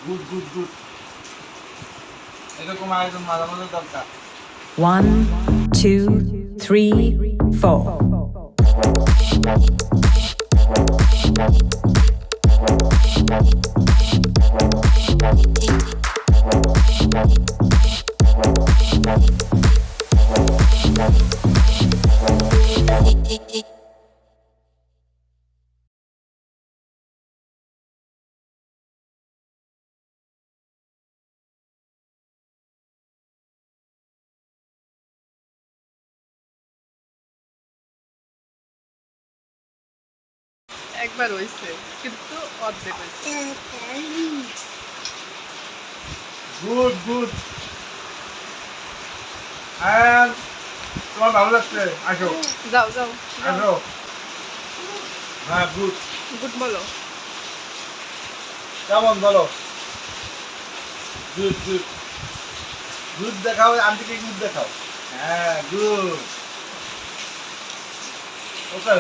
Good good good এরকম আয়োজন মাঝে মাঝে দরকার 1 2 3 4 একবার হইছে কিন্তু অর্ধেক হইছে। গুড গুড আর তোমার ভালো লাগছে আসো যাও যাও আসো হ্যাঁ গুড গুড বলো। কেমন বলো গুড গুড গুড দেখাও আন্টিকে গুড দেখাও হ্যাঁ গুড ওকে